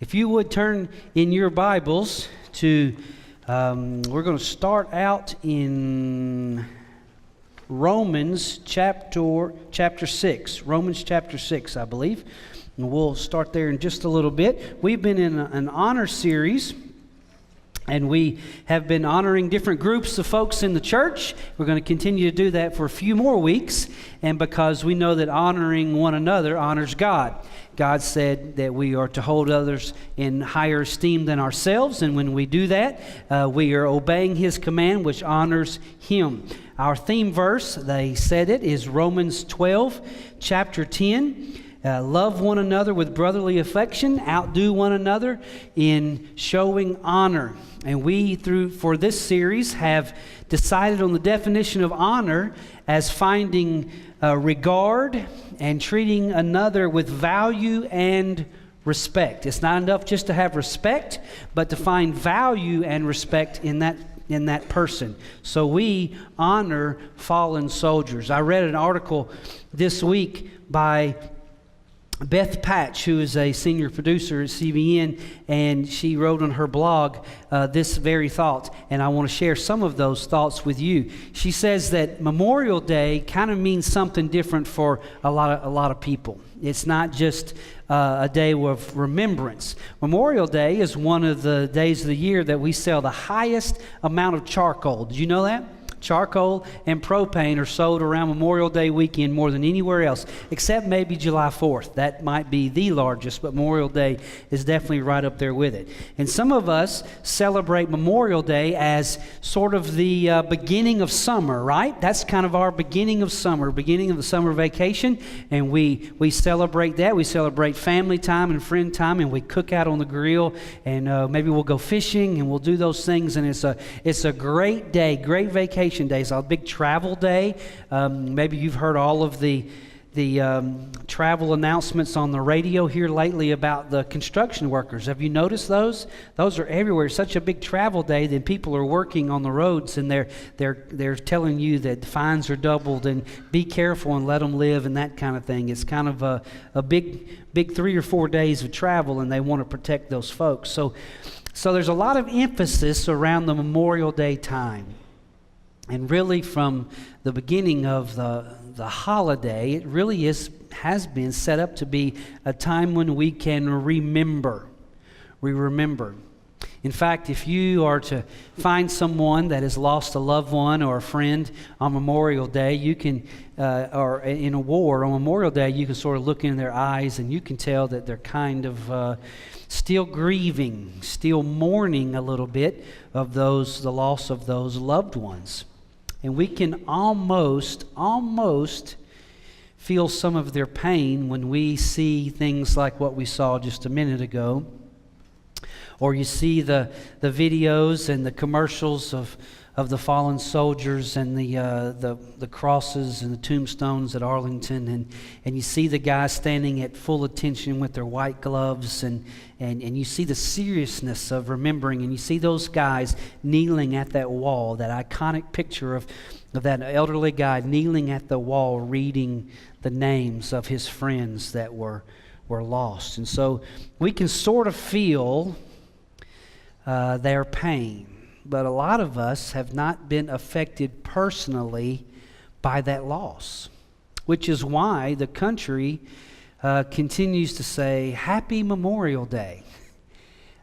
If you would turn in your Bibles to, we're going to start out in Romans chapter 6. Romans chapter 6, I believe. And we'll start there in just a little bit. We've been in an honor series, and we have been honoring different groups of folks in the church. We're going to continue to do that for a few more weeks, and because we know that honoring one another honors God. God said that we are to hold others in higher esteem than ourselves, and when we do that, we are obeying His command, which honors Him. Our theme verse, they said it, is Romans 12, chapter 10. Love one another with brotherly affection, outdo one another in showing honor. And we, for this series, have decided on the definition of honor as finding regard and treating another with value and respect. It's not enough just to have respect, but to find value and respect in that person. So we honor fallen soldiers. I read an article this week by Beth Patch, who is a senior producer at CBN, and she wrote on her blog this very thought, and I want to share some of those thoughts with you. She says that Memorial Day kind of means something different for a lot of people. It's not just a day of remembrance. Memorial Day is one of the days of the year that we sell the highest amount of charcoal. Did you know that? Charcoal and propane are sold around Memorial Day weekend more than anywhere else, except maybe July 4th. That might be the largest, but Memorial Day is definitely right up there with it. And some of us celebrate Memorial Day as sort of the beginning of summer, right? That's kind of our beginning of summer, beginning of the summer vacation, and we celebrate that. We celebrate family time and friend time, and we cook out on the grill, and maybe we'll go fishing, and we'll do those things, and it's a great day, great vacation day. It's a big travel day. Maybe you've heard all of the travel announcements on the radio here lately about the construction workers. Have you noticed those? Those are everywhere. It's such a big travel day that people are working on the roads, and they're telling you that fines are doubled and be careful and let them live and that kind of thing. It's kind of a big 3 or 4 days of travel, and they want to protect those folks. So there's a lot of emphasis around the Memorial Day time. And really, from the beginning of the holiday, it really has been set up to be a time when we can remember. We remember. In fact, if you are to find someone that has lost a loved one or a friend on Memorial Day, you can, or in a war on Memorial Day, you can sort of look in their eyes and you can tell that they're kind of still grieving, still mourning a little bit of the loss of those loved ones. And we can almost feel some of their pain when we see things like what we saw just a minute ago. Or you see the videos and the commercials of the fallen soldiers and the crosses and the tombstones at Arlington, and you see the guys standing at full attention with their white gloves, and you see the seriousness of remembering, and you see those guys kneeling at that wall, that iconic picture of that elderly guy kneeling at the wall reading the names of his friends that were lost. And so we can sort of feel their pain. But a lot of us have not been affected personally by that loss, which is why the country continues to say, Happy Memorial Day.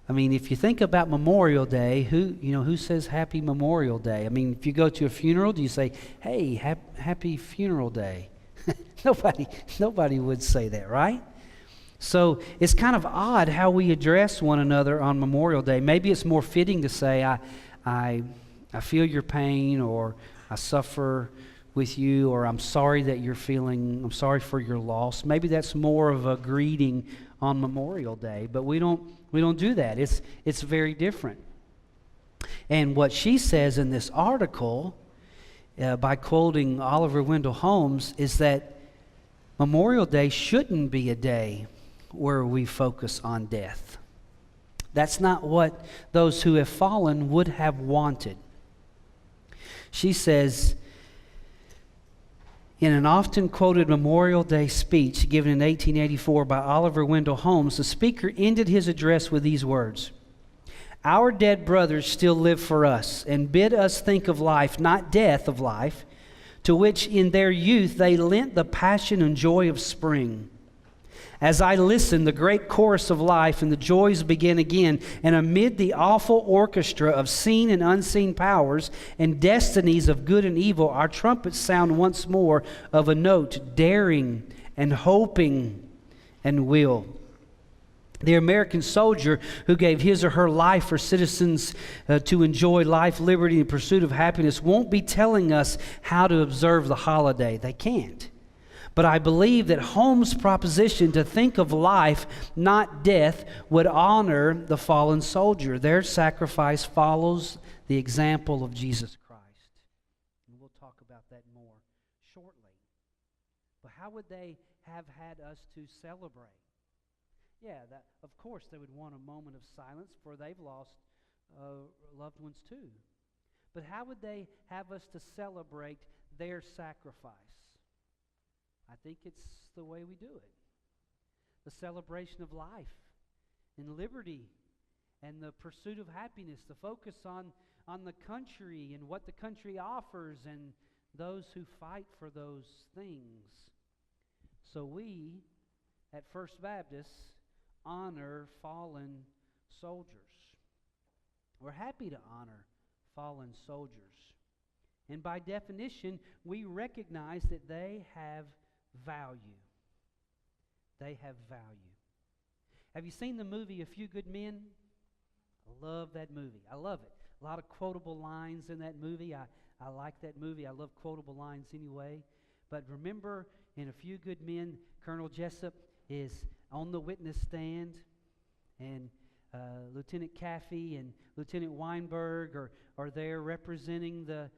I mean, if you think about Memorial Day, who says Happy Memorial Day? I mean, if you go to a funeral, do you say, Hey, Happy Funeral Day? Nobody would say that, right? So it's kind of odd how we address one another on Memorial Day. Maybe it's more fitting to say, I feel your pain, or I suffer with you, or I'm sorry for your loss. Maybe that's more of a greeting on Memorial Day, but we don't do that. It's very different. And what she says in this article, by quoting Oliver Wendell Holmes, is that Memorial Day shouldn't be a day where we focus on death. That's not what those who have fallen would have wanted. She says, In an often quoted Memorial Day speech given in 1884 by Oliver Wendell Holmes, the speaker ended his address with these words: "Our dead brothers still live for us and bid us think of life, not death of life, to which in their youth they lent the passion and joy of spring. As I listen, the great chorus of life and the joys begin again, and amid the awful orchestra of seen and unseen powers and destinies of good and evil, our trumpets sound once more of a note, daring and hoping and will." The American soldier who gave his or her life for citizens to enjoy life, liberty, and pursuit of happiness won't be telling us how to observe the holiday. They can't. But I believe that Holmes' proposition to think of life, not death, would honor the fallen soldier. Their sacrifice follows the example of Jesus Christ. And we'll talk about that more shortly. But how would they have had us to celebrate? Yeah, of course they would want a moment of silence, for they've lost loved ones too. But how would they have us to celebrate their sacrifice? I think it's the way we do it. The celebration of life and liberty and the pursuit of happiness, the focus on the country and what the country offers and those who fight for those things. So we at First Baptist honor fallen soldiers. We're happy to honor fallen soldiers. And by definition, we recognize that they have value. They have value. Have you seen the movie A Few Good Men? I love that movie. I love it. A lot of quotable lines in that movie. I like that movie. I love quotable lines anyway. But remember, in A Few Good Men, Colonel Jessup is on the witness stand, and Lieutenant Caffey and Lieutenant Weinberg are there representing the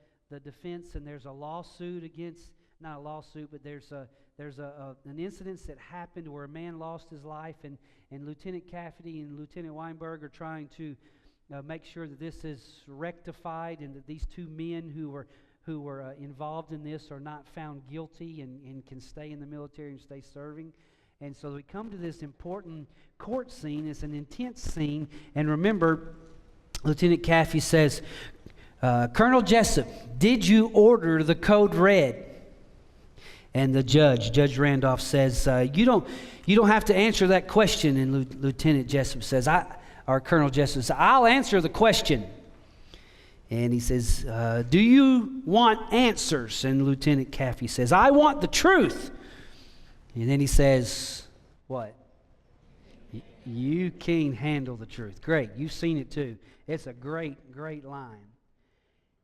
defense, and there's a lawsuit against, not a lawsuit, but there's an incident that happened where a man lost his life, and Lieutenant Caffey and Lieutenant Weinberg are trying to make sure that this is rectified and that these two men who were involved in this are not found guilty and can stay in the military and stay serving. And so we come to this important court scene. It's an intense scene. And remember, Lieutenant Caffey says, "Colonel Jessup, did you order the code red?" And the Judge Randolph says, you don't have to answer that question. And Lieutenant Jessup says, Colonel Jessup says, "I'll answer the question." And he says, "Do you want answers?" And Lieutenant Caffey says, "I want the truth." And then he says, what? "You can't handle the truth." Great. You've seen it too. It's a great, great line.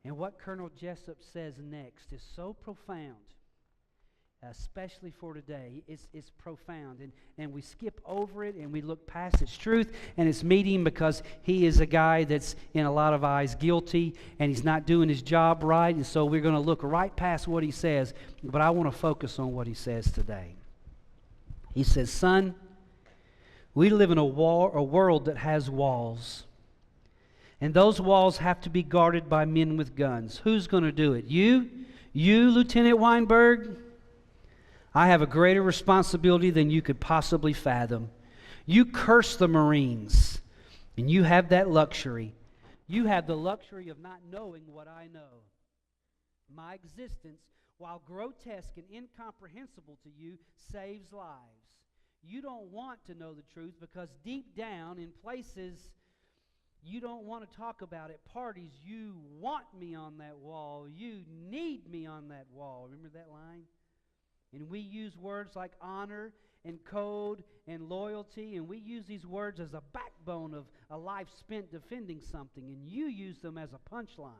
And what Colonel Jessup says next is so profound, especially for today. It's profound. And we skip over it and we look past its truth, and it's meeting because he is a guy that's in a lot of eyes guilty and he's not doing his job right. And so we're going to look right past what he says, but I want to focus on what he says today. He says, "Son, we live in a world that has walls. And those walls have to be guarded by men with guns. Who's going to do it? You, Lieutenant Weinberg? I have a greater responsibility than you could possibly fathom. You curse the Marines, and you have that luxury. You have the luxury of not knowing what I know. My existence, while grotesque and incomprehensible to you, saves lives. You don't want to know the truth because deep down in places you don't want to talk about, at parties, you want me on that wall. You need me on that wall." Remember that line? And we use words like honor and code and loyalty, and we use these words as a backbone of a life spent defending something, and you use them as a punchline.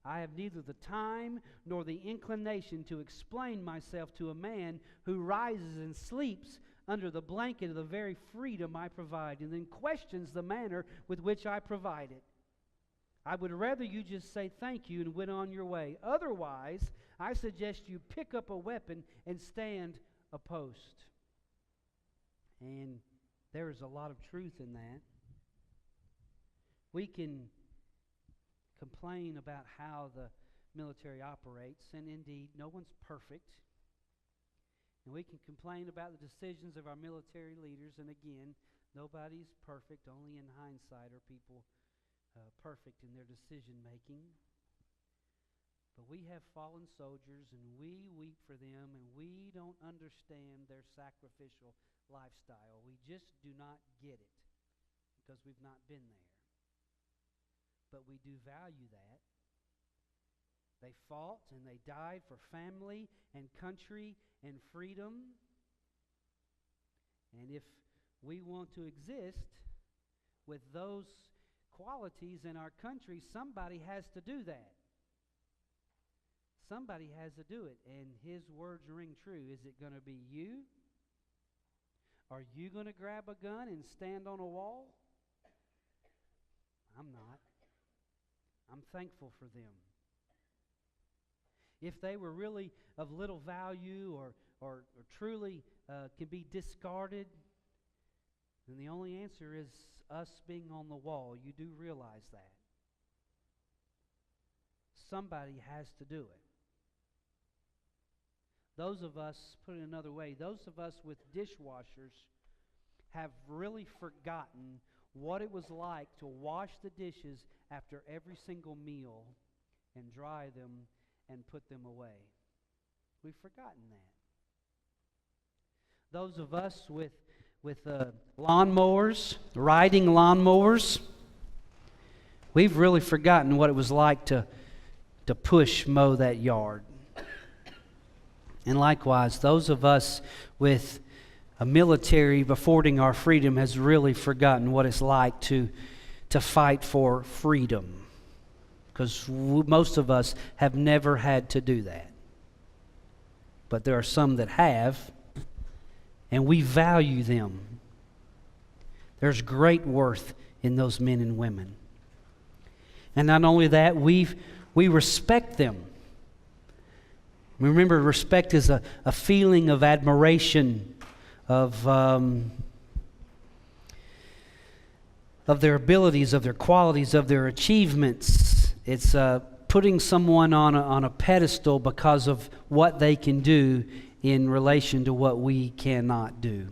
I have neither the time nor the inclination to explain myself to a man who rises and sleeps under the blanket of the very freedom I provide and then questions the manner with which I provide it. I would rather you just say thank you and went on your way. Otherwise, I suggest you pick up a weapon and stand a post. And there is a lot of truth in that. We can complain about how the military operates, and indeed, no one's perfect. And we can complain about the decisions of our military leaders, and again, nobody's perfect. Only in hindsight are people perfect in their decision making. But we have fallen soldiers, and we weep for them, and we don't understand their sacrificial lifestyle. We just do not get it because we've not been there. But we do value that. They fought and they died for family and country and freedom. And if we want to exist with those qualities in our country, somebody has to do that. Somebody has to do it, and his words ring true. Is it going to be you? Are you going to grab a gun and stand on a wall? I'm not. I'm thankful for them. If they were really of little value or truly can be discarded, then the only answer is us being on the wall. You do realize that. Somebody has to do it. Those of us, put it another way, those of us with dishwashers have really forgotten what it was like to wash the dishes after every single meal and dry them and put them away. We've forgotten that. Those of us with lawnmowers, riding lawnmowers, we've really forgotten what it was like to mow that yard. And likewise, those of us with a military affording our freedom has really forgotten what it's like to fight for freedom. Because most of us have never had to do that. But there are some that have, and we value them. There's great worth in those men and women. And not only that, we respect them. Remember, respect is a feeling of admiration, of their abilities, of their qualities, of their achievements. It's putting someone on a pedestal because of what they can do in relation to what we cannot do.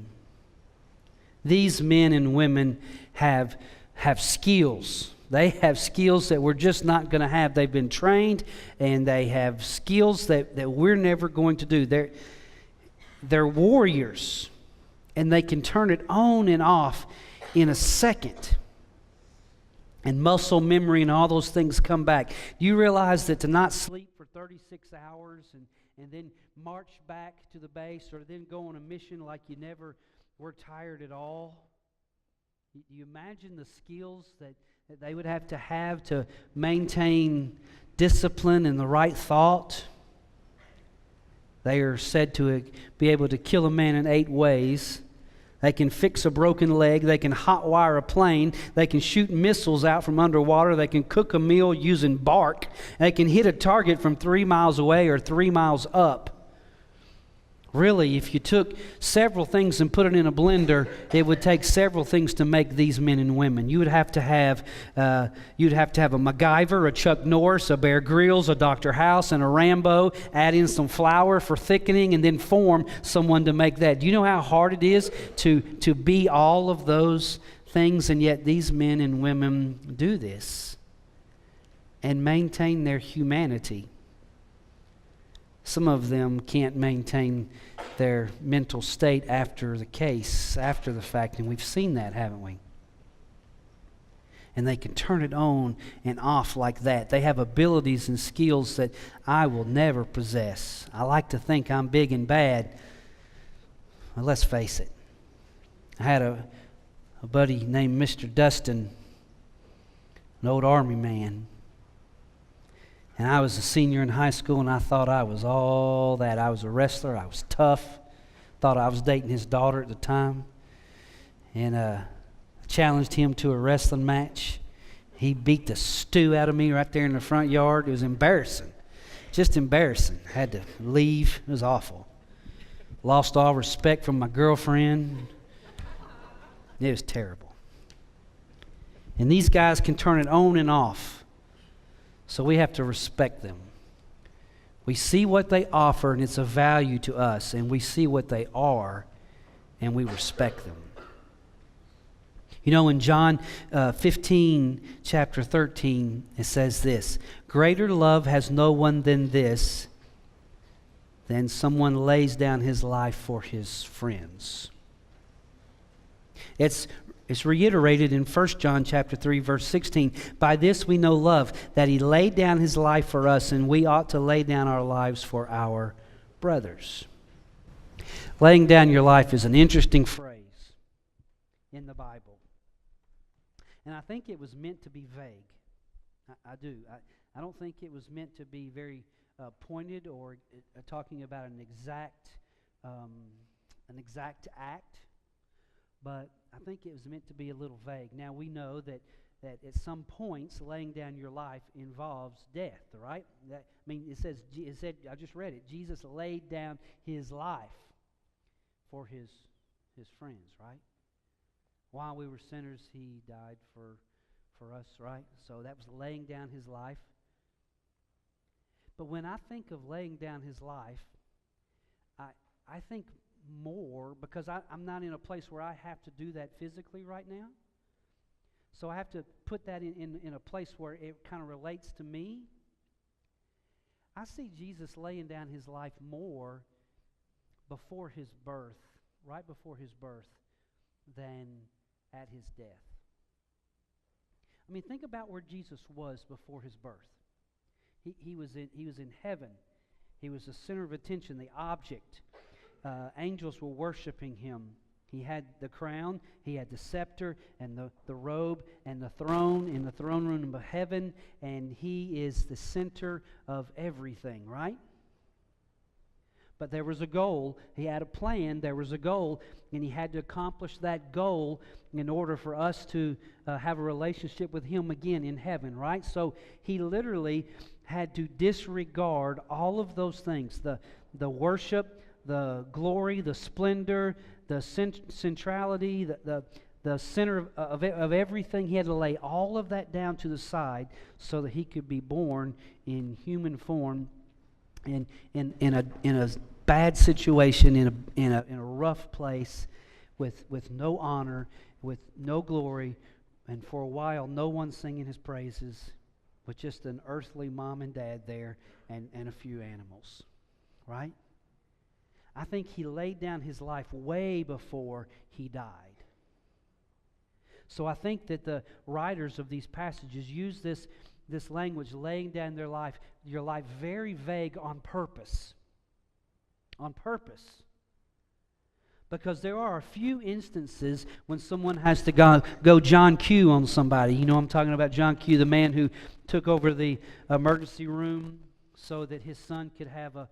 These men and women have skills. They have skills that we're just not going to have. They've been trained, and they have skills that we're never going to do. They're warriors, and they can turn it on and off in a second. And muscle memory and all those things come back. Do you realize that to not sleep for 36 hours and then march back to the base, or then go on a mission like you never were tired at all? Do you imagine the skills that they would have to maintain discipline and the right thought? They are said to be able to kill a man in 8 ways. They can fix a broken leg. They can hotwire a plane. They can shoot missiles out from underwater. They can cook a meal using bark. They can hit a target from 3 miles away or 3 miles up. Really, if you took several things and put it in a blender, it would take several things to make these men and women. You would have to have a MacGyver, a Chuck Norris, a Bear Grylls, a Dr. House, and a Rambo. Add in some flour for thickening, and then form someone to make that. Do you know how hard it is to be all of those things? And yet these men and women do this and maintain their humanity. Some of them can't maintain their mental state after the fact, and we've seen that, haven't we? And they can turn it on and off like that. They have abilities and skills that I will never possess. I like to think I'm big and bad. Well, let's face it. I had a buddy named Mr. Dustin, an old Army man. And I was a senior in high school, and I thought I was all that. I was a wrestler. I was tough. Thought I was dating his daughter at the time. And I challenged him to a wrestling match. He beat the stew out of me right there in the front yard. It was embarrassing. Just embarrassing. I had to leave. It was awful. Lost all respect from my girlfriend. It was terrible. And these guys can turn it on and off. So we have to respect them. We see what they offer, and it's of value to us, and we see what they are, and we respect them. You know, in John 15, chapter 13, it says this, "Greater love has no one than this, than someone lays down his life for his friends." It's reiterated in 1 John chapter 3, verse 16. "By this we know love, that he laid down his life for us, and we ought to lay down our lives for our brothers." Laying down your life is an interesting phrase in the Bible. And I think it was meant to be vague. I do. I don't think it was meant to be very pointed or talking about an exact act. But I think it was meant to be a little vague. Now we know that at some points laying down your life involves death, right? It said, I just read it, Jesus laid down his life for his friends, right? While we were sinners, he died for us, right? So that was laying down his life. But when I think of laying down his life, I think more, because I'm not in a place where I have to do that physically right now. So I have to put that in a place where it kind of relates to me. I see Jesus laying down his life more before his birth, right before his birth, than at his death. I mean, think about where Jesus was before his birth. He was in heaven. He was the center of attention, the object. Angels were worshiping him. He had the crown, he had the scepter, and the robe, and the throne in the throne room of heaven, and he is the center of everything, right? But there was a goal. He had a plan. There was a goal, and he had to accomplish that goal in order for us to have a relationship with him again in heaven, right? So he literally had to disregard all of those things, the worship, the glory, the splendor, the centrality, the center of everything. He had to lay all of that down to the side so that he could be born in human form in a bad situation, in a rough place, with no honor, with no glory, and for a while no one singing his praises, with just an earthly mom and dad there and a few animals, right? I think he laid down his life way before he died. So I think that the writers of these passages use this language, laying down your life, very vague on purpose. On purpose. Because there are a few instances when someone has to go John Q on somebody. You know I'm talking about John Q, the man who took over the emergency room so that his son could have a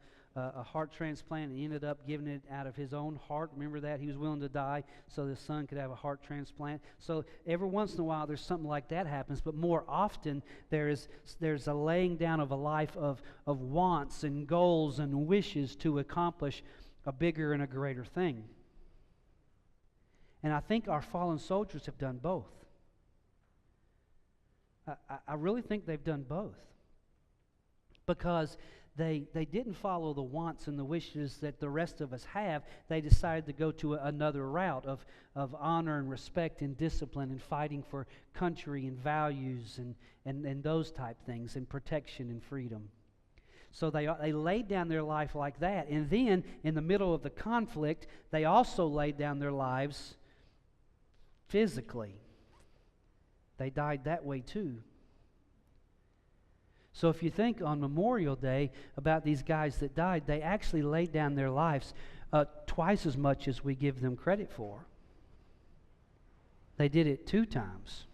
heart transplant, and he ended up giving it out of his own heart. Remember that? He was willing to die so his son could have a heart transplant. So every once in a while there's something like that happens, but more often there's a laying down of a life of wants and goals and wishes to accomplish a bigger and a greater thing. And I think our fallen soldiers have done both. I really think they've done both. Because they didn't follow the wants and the wishes that the rest of us have. They decided to go to another route of honor and respect and discipline and fighting for country and values and those type things, and protection and freedom. So they laid down their life like that. And then, in the middle of the conflict, they also laid down their lives physically. They died that way too. So if you think on Memorial Day about these guys that died, they actually laid down their lives twice as much as we give them credit for. They did it 2 times.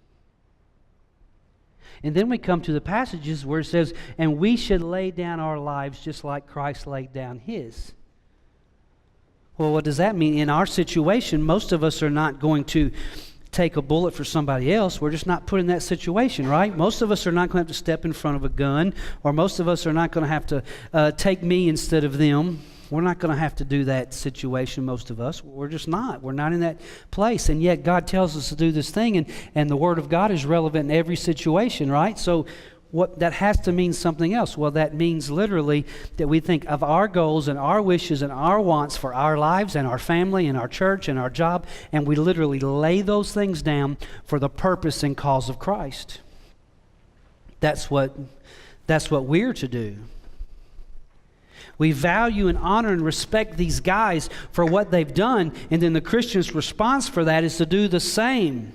And then we come to the passages where it says, and we should lay down our lives just like Christ laid down his. Well, what does that mean? In our situation, most of us are not going to take a bullet for somebody else. We're just not put in that situation, right? Most of us are not going to have to step in front of a gun, or most of us are not going to have to take me instead of them. We're not going to have to do that situation, most of us. We're just not. We're not in that place. And yet God tells us to do this thing, and the Word of God is relevant in every situation, right? So what that has to mean something else. Well, that means literally that we think of our goals and our wishes and our wants for our lives and our family and our church and our job, and we literally lay those things down for the purpose and cause of Christ. That's what we're to do. We value and honor and respect these guys for what they've done, and then the Christian's response for that is to do the same.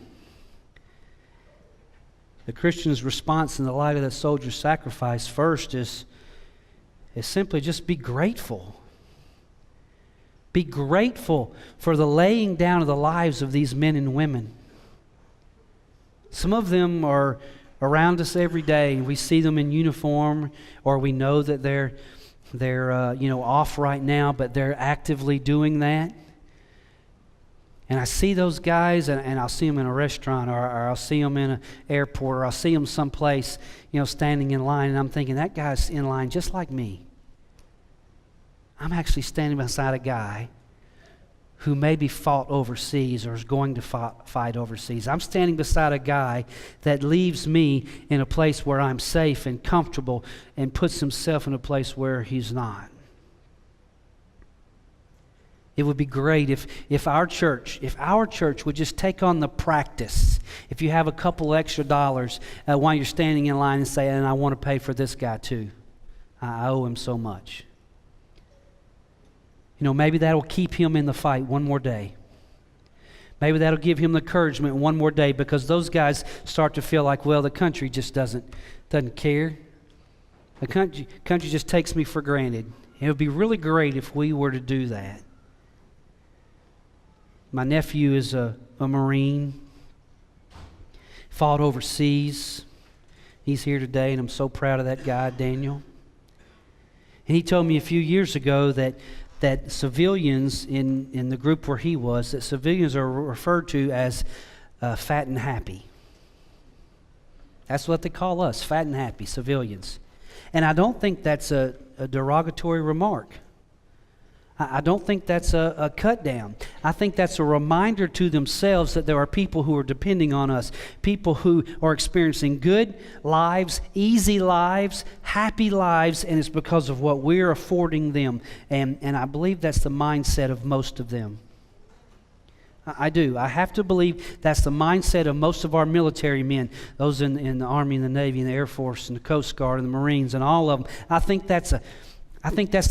The Christian's response in the light of that soldier's sacrifice first is simply just be grateful. Be grateful for the laying down of the lives of these men and women. Some of them are around us every day. We see them in uniform, or we know that they're off right now, but they're actively doing that. And I see those guys, and I'll see them in a restaurant, or I'll see them in an airport, or I'll see them someplace, standing in line, and I'm thinking, that guy's in line just like me. I'm actually standing beside a guy who maybe fought overseas or is going to fight overseas. I'm standing beside a guy that leaves me in a place where I'm safe and comfortable and puts himself in a place where he's not. It would be great if our church would just take on the practice. If you have a couple extra dollars while you're standing in line and say, and I want to pay for this guy too. I owe him so much. Maybe that'll keep him in the fight one more day. Maybe that'll give him the encouragement one more day, because those guys start to feel like, well, the country just doesn't care. The country just takes me for granted. It would be really great if we were to do that. My nephew is a Marine, fought overseas. He's here today, and I'm so proud of that guy, Daniel. And he told me a few years ago that civilians in the group where he was, that civilians are referred to as fat and happy. That's what they call us, fat and happy, civilians. And I don't think that's a derogatory remark. I don't think that's a cut down. I think that's a reminder to themselves that there are people who are depending on us, people who are experiencing good lives, easy lives, happy lives, and it's because of what we're affording them. And I believe that's the mindset of most of them. I do. I have to believe that's the mindset of most of our military men, those in the Army and the Navy and the Air Force and the Coast Guard and the Marines and all of them. I think that's the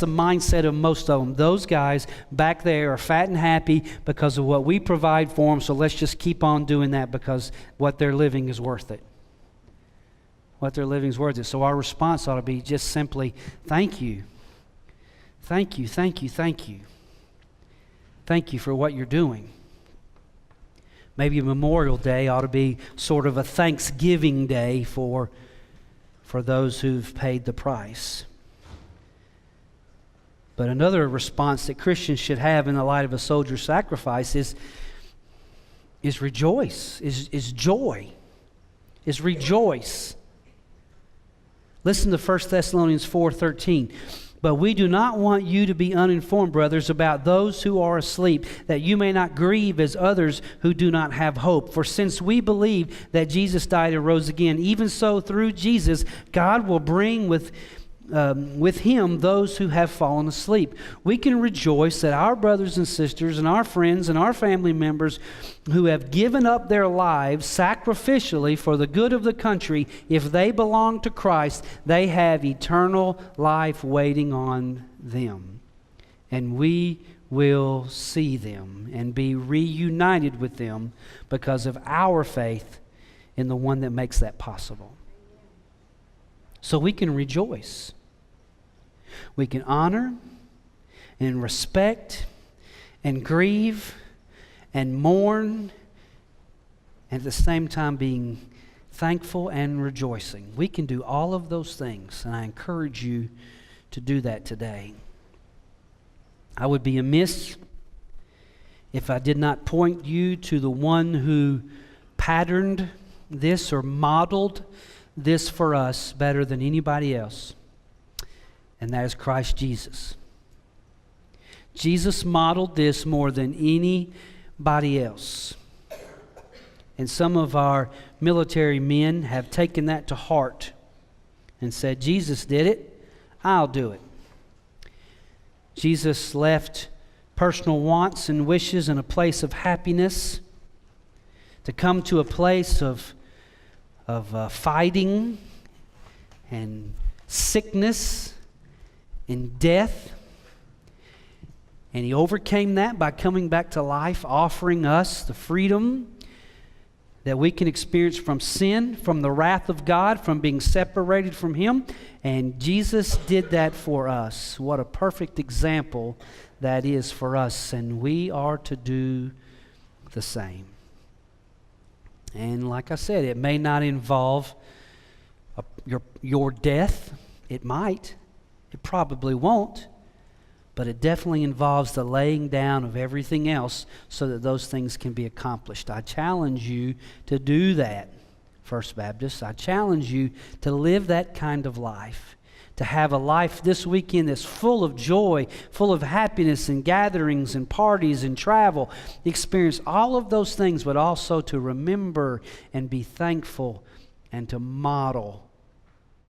mindset of most of them. Those guys back there are fat and happy because of what we provide for them, so let's just keep on doing that because what they're living is worth it. What they're living is worth it. So our response ought to be just simply, thank you. Thank you, thank you, thank you. Thank you for what you're doing. Maybe Memorial Day ought to be sort of a Thanksgiving Day for those who've paid the price. But another response that Christians should have in the light of a soldier's sacrifice is rejoice, is joy, is rejoice. Listen to 1 Thessalonians 4:13. But we do not want you to be uninformed, brothers, about those who are asleep, that you may not grieve as others who do not have hope. For since we believe that Jesus died and rose again, even so through Jesus, God will bring with him those who have fallen asleep. We can rejoice that our brothers and sisters and our friends and our family members who have given up their lives sacrificially for the good of the country, if they belong to Christ, they have eternal life waiting on them. And we will see them and be reunited with them because of our faith in the one that makes that possible. So we can rejoice. We can honor and respect and grieve and mourn, and at the same time being thankful and rejoicing. We can do all of those things, and I encourage you to do that today. I would be amiss if I did not point you to the one who patterned this or modeled this for us better than anybody else, and that is Christ Jesus. Jesus modeled this more than anybody else. And some of our military men have taken that to heart. and said, Jesus did it, I'll do it. Jesus left personal wants and wishes in a place of happiness to come to a place of fighting and sickness and death. And he overcame that by coming back to life, offering us the freedom that we can experience from sin, from the wrath of God, from being separated from Him. And Jesus did that for us. What a perfect example that is for us. And we are to do the same. And like I said, it may not involve your death. It might. It probably won't. But it definitely involves the laying down of everything else so that those things can be accomplished. I challenge you to do that, First Baptist. I challenge you to live that kind of life, to have a life this weekend that's full of joy, full of happiness and gatherings and parties and travel. Experience all of those things, but also to remember and be thankful and to model